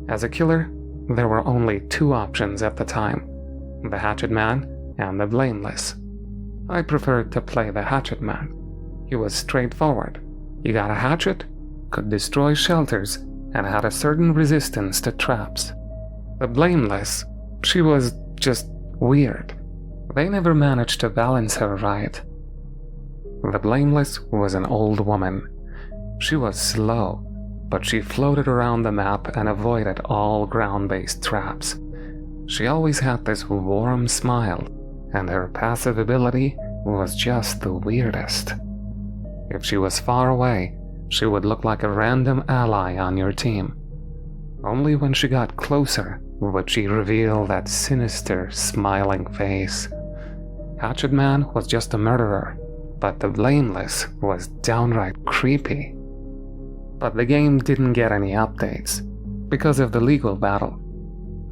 As a killer, there were only two options at the time: the Hatchet Man and the Blameless. I preferred to play the Hatchet Man. He was straightforward. You got a hatchet, could destroy shelters, and had a certain resistance to traps. The Blameless, she was just weird. They never managed to balance her right. The Blameless was an old woman. She was slow, but she floated around the map and avoided all ground-based traps. She always had this warm smile, and her passive ability was just the weirdest. If she was far away, she would look like a random ally on your team. Only when she got closer would she reveal that sinister, smiling face. Hatchet Man was just a murderer, but the Blameless was downright creepy. But the game didn't get any updates, because of the legal battle.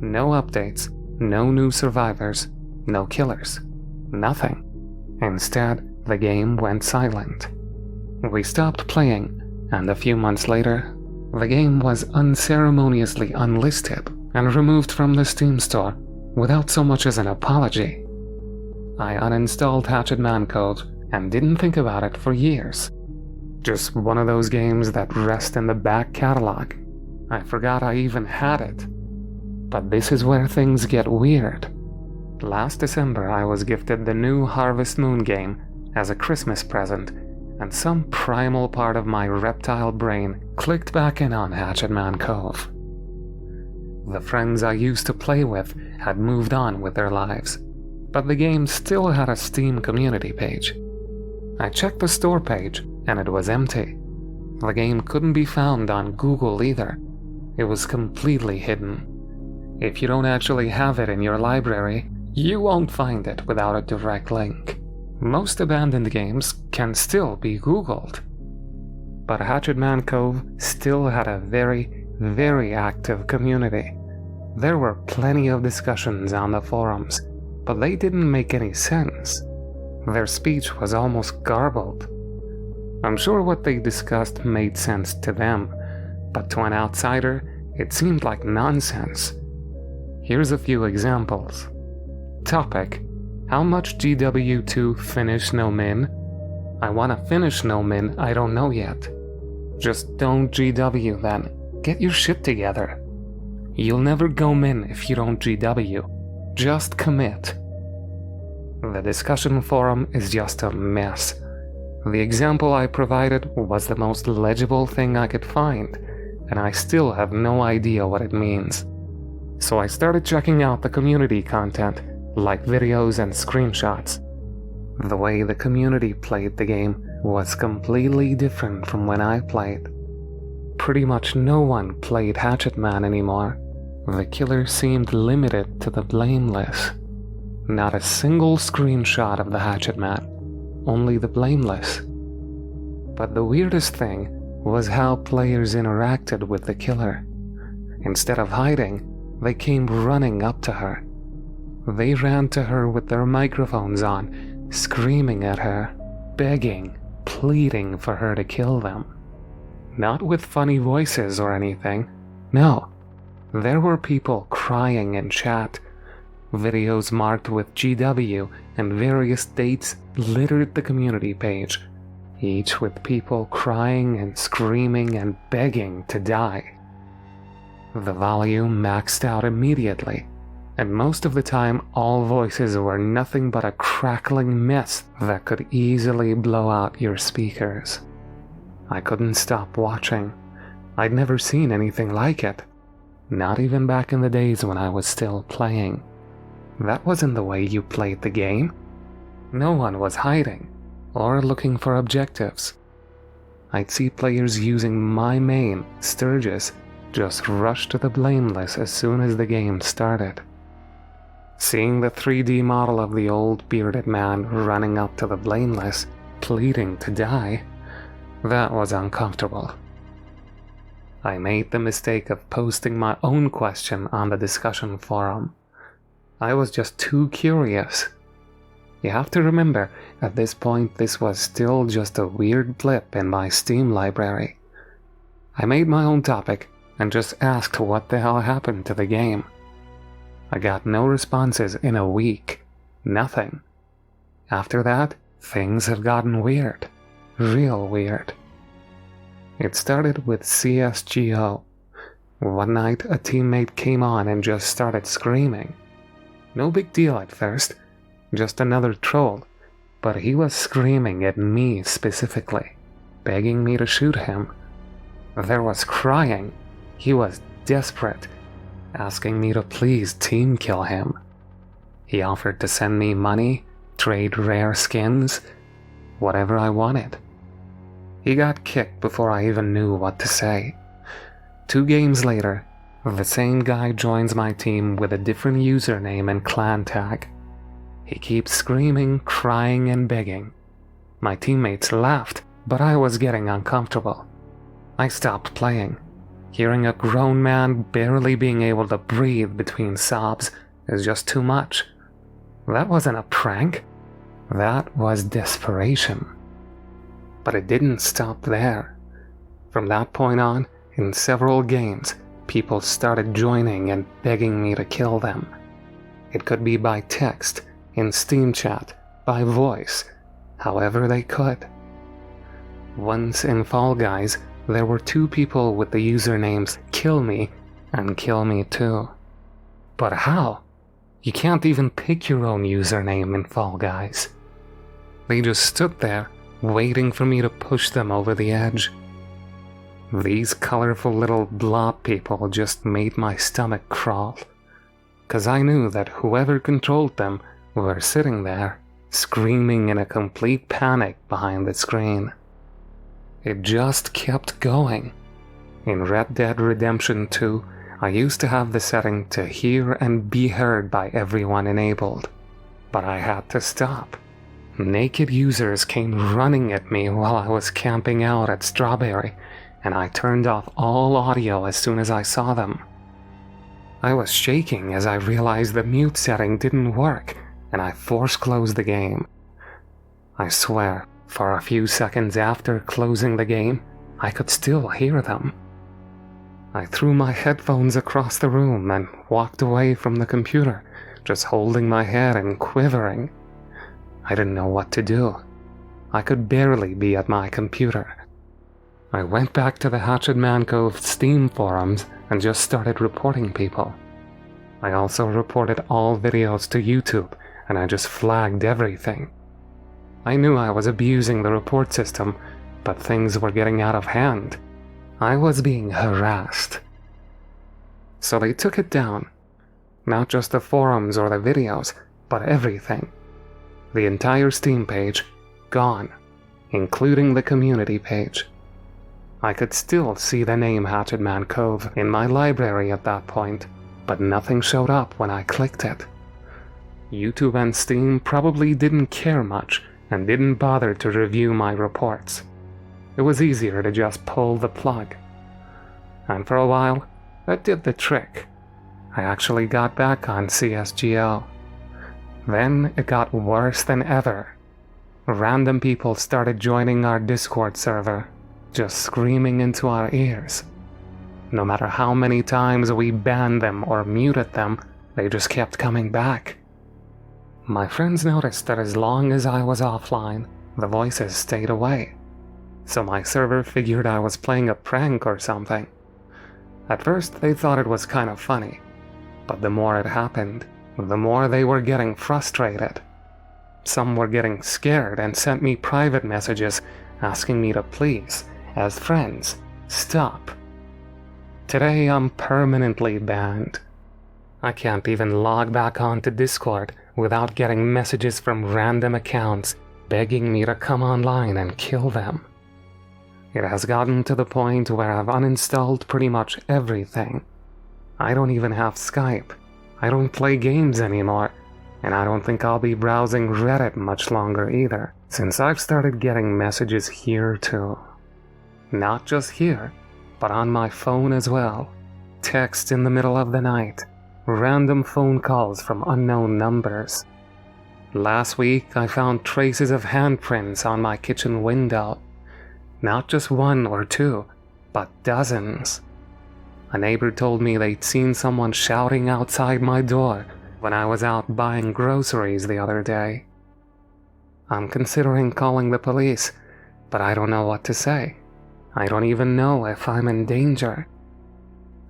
No updates, no new survivors, no killers, nothing. Instead, the game went silent. We stopped playing, and a few months later, the game was unceremoniously unlisted and removed from the Steam store without so much as an apology. I uninstalled Hatchet Man Cove and didn't think about it for years. Just one of those games that rest in the back catalog. I forgot I even had it. But this is where things get weird. Last December, I was gifted the new Harvest Moon game as a Christmas present, and some primal part of my reptile brain clicked back in on Hatchet Man Cove. The friends I used to play with had moved on with their lives, but the game still had a Steam community page. I checked the store page, and it was empty. The game couldn't be found on Google either. It was completely hidden. If you don't actually have it in your library, you won't find it without a direct link. Most abandoned games can still be Googled. But Hatchet Man Cove still had a very, very active community. There were plenty of discussions on the forums, but they didn't make any sense. Their speech was almost garbled. I'm sure what they discussed made sense to them, but to an outsider, it seemed like nonsense. Here's a few examples. Topic: how much GW to finish no min? I wanna finish no min, I don't know yet. Just don't GW then. Get your shit together. You'll never go min if you don't GW. Just commit. The discussion forum is just a mess. The example I provided was the most legible thing I could find, and I still have no idea what it means. So I started checking out the community content, like videos and screenshots. The way the community played the game was completely different from when I played. Pretty much no one played Hatchet Man anymore. The killer seemed limited to the Blameless. Not a single screenshot of the Hatchet Man, only the Blameless. But the weirdest thing was how players interacted with the killer. Instead of hiding, they came running up to her. They ran to her with their microphones on, screaming at her, begging, pleading for her to kill them. Not with funny voices or anything. No, there were people crying in chat. Videos marked with GW and various dates littered the community page, each with people crying and screaming and begging to die. The volume maxed out immediately, and most of the time all voices were nothing but a crackling mess that could easily blow out your speakers. I couldn't stop watching. I'd never seen anything like it, not even back in the days when I was still playing. That wasn't the way you played the game. No one was hiding or looking for objectives. I'd see players using my main, Sturgis, just rush to the Blameless as soon as the game started. Seeing the 3D model of the old bearded man running up to the Blameless, pleading to die, that was uncomfortable. I made the mistake of posting my own question on the discussion forum. I was just too curious. You have to remember, at this point this was still just a weird blip in my Steam library. I made my own topic, and just asked what the hell happened to the game. I got no responses in a week. Nothing. After that, things have gotten weird. Real weird. It started with CSGO. One night, a teammate came on and just started screaming. No big deal at first, just another troll, but he was screaming at me specifically, begging me to shoot him. There was crying. He was desperate, asking me to please team kill him. He offered to send me money, trade rare skins, whatever I wanted. He got kicked before I even knew what to say. 2 games later, the same guy joins my team with a different username and clan tag. He keeps screaming, crying, and begging. My teammates laughed, but I was getting uncomfortable. I stopped playing. Hearing a grown man barely being able to breathe between sobs is just too much. That wasn't a prank. That was desperation. But it didn't stop there. From that point on, in several games, people started joining and begging me to kill them. It could be by text, in Steam chat, by voice, however they could. Once in Fall Guys, there were 2 people with the usernames Kill Me and Kill Me Too. But how? You can't even pick your own username in Fall Guys. They just stood there, waiting for me to push them over the edge. These colorful little blob people just made my stomach crawl, 'cause I knew that whoever controlled them were sitting there, screaming in a complete panic behind the screen. It just kept going. In Red Dead Redemption 2, I used to have the setting to hear and be heard by everyone enabled, but I had to stop. Naked users came running at me while I was camping out at Strawberry, and I turned off all audio as soon as I saw them. I was shaking as I realized the mute setting didn't work, and I force-closed the game. I swear, for a few seconds after closing the game, I could still hear them. I threw my headphones across the room and walked away from the computer, just holding my head and quivering. I didn't know what to do. I could barely be at my computer. I went back to the Hatchet Man Cove Steam forums and just started reporting people. I also reported all videos to YouTube, and I just flagged everything. I knew I was abusing the report system, but things were getting out of hand. I was being harassed. So they took it down. Not just the forums or the videos, but everything. The entire Steam page, gone, including the community page. I could still see the name Hatchet Man Cove in my library at that point, but nothing showed up when I clicked it. YouTube and Steam probably didn't care much and didn't bother to review my reports. It was easier to just pull the plug. And for a while, that did the trick. I actually got back on CSGO. Then it got worse than ever. Random people started joining our Discord server, just screaming into our ears. No matter how many times we banned them or muted them, they just kept coming back. My friends noticed that as long as I was offline, the voices stayed away. So my server figured I was playing a prank or something. At first they thought it was kind of funny, but the more it happened, the more they were getting frustrated. Some were getting scared and sent me private messages asking me to please, as friends, stop. Today I'm permanently banned. I can't even log back onto Discord without getting messages from random accounts begging me to come online and kill them. It has gotten to the point where I've uninstalled pretty much everything. I don't even have Skype. I don't play games anymore, and I don't think I'll be browsing Reddit much longer either, since I've started getting messages here too. Not just here, but on my phone as well. Text in the middle of the night. Random phone calls from unknown numbers. Last week, I found traces of handprints on my kitchen window. Not just 1 or 2, but dozens. A neighbor told me they'd seen someone shouting outside my door when I was out buying groceries the other day. I'm considering calling the police, but I don't know what to say. I don't even know if I'm in danger.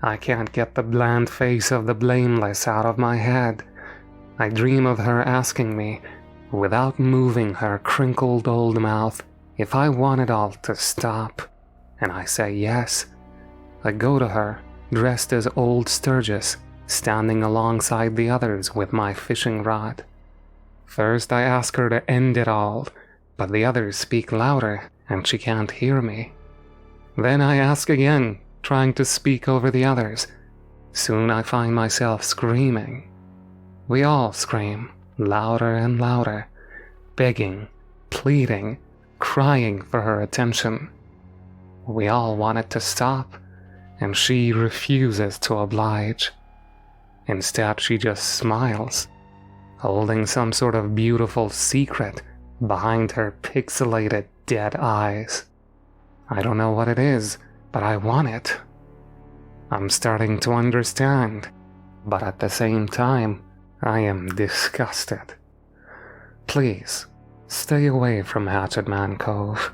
I can't get the bland face of the Blameless out of my head. I dream of her asking me, without moving her crinkled old mouth, if I want it all to stop, and I say yes. I go to her, dressed as old Sturgis, standing alongside the others with my fishing rod. First I ask her to end it all, but the others speak louder and she can't hear me. Then I ask again, trying to speak over the others. Soon I find myself screaming. We all scream, louder and louder, begging, pleading, crying for her attention. We all want it to stop, and she refuses to oblige. Instead, she just smiles, holding some sort of beautiful secret behind her pixelated dead eyes. I don't know what it is, but I want it. I'm starting to understand, but at the same time, I am disgusted. Please, stay away from Hatchet Man Cove.